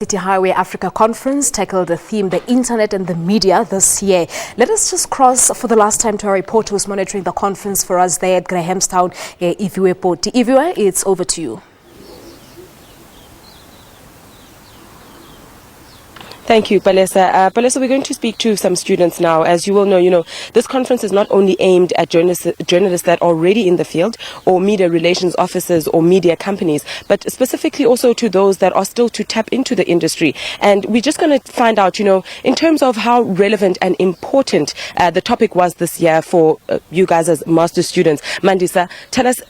University Highway Africa conference tackled the theme the internet and the media this year. Let us just cross for the last time to our reporter who's monitoring the conference for us there at Grahamstown, Iviwe Poti. Iviwe, it's over to you. Thank you, Palesa. Palesa, we're going to speak to some students now. As you will know, this conference is not only aimed at journalists that are already in the field or media relations officers or media companies, but specifically also to those that are still to tap into the industry. And we're just going to find out, in terms of how relevant and important the topic was this year for you guys as master's students. Mandisa, tell us,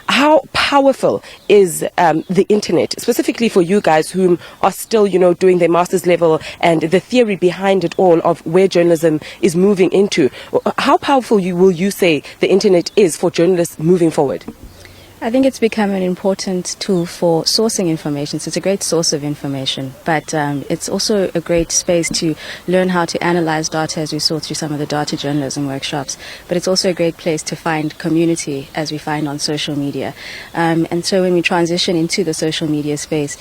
how powerful is the internet, specifically for you guys who are still, doing their master's level and the theory behind it all of where journalism is moving into. How powerful will you say the internet is for journalists moving forward? I think it's become an important tool for sourcing information. So it's a great source of information, but it's also a great space to learn how to analyze data, as we saw through some of the data journalism workshops. But it's also a great place to find community, as we find on social media. And so when we transition into the social media space,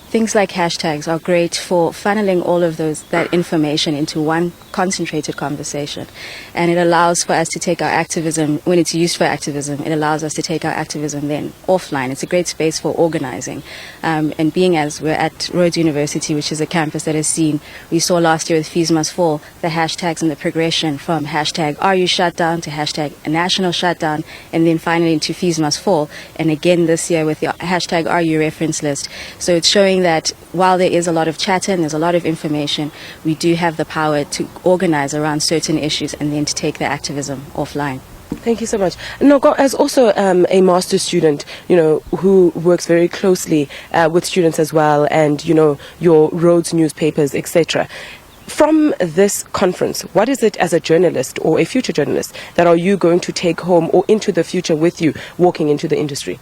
things like hashtags are great for funneling all of that information into one concentrated conversation. And it allows for us to take our activism, when it's used for activism, it allows us to take our activism then offline. It's a great space for organizing. And being as we're at Rhodes University, which is a campus that has seen, we saw last year with Fees Must Fall, the hashtags and the progression from hashtag Are You Shutdown to hashtag a national shutdown, and then finally into Fees Must Fall. And again this year with the hashtag Are You reference list. So it's showing that while there is a lot of chatter and there's a lot of information, we do have the power to organize around certain issues and then to take the activism offline. Thank you so much. Nogo, as also a master's student, who works very closely with students as well, and your Rhodes newspapers, etc. From this conference, what is it as a journalist or a future journalist that are you going to take home or into the future with you walking into the industry?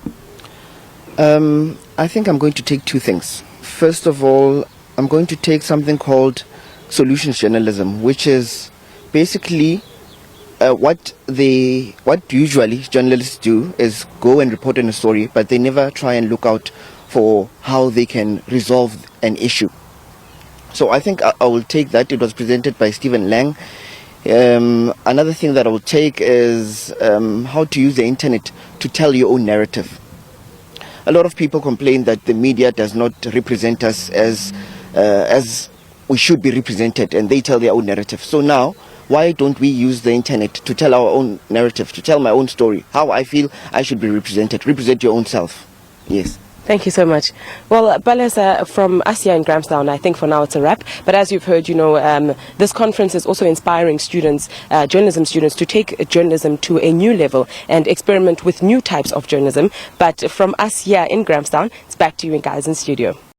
I think I'm going to take two things. First of all, I'm going to take something called solutions journalism, which is basically what usually journalists do is go and report on a story, but they never try and look out for how they can resolve an issue. So I think I will take that. It was presented by Stephen Lang. Another thing that I will take is how to use the internet to tell your own narrative. A lot of people complain that the media does not represent us as we should be represented, and they tell their own narrative. So now, why don't we use the internet to tell our own narrative, to tell my own story, how I feel I should be represented? Represent your own self. Yes. Thank you so much. Well, Palesa, from us here in Grahamstown, I think for now it's a wrap. But as you've heard, this conference is also inspiring students, journalism students, to take journalism to a new level and experiment with new types of journalism. But from us here in Grahamstown, it's back to you guys in studio.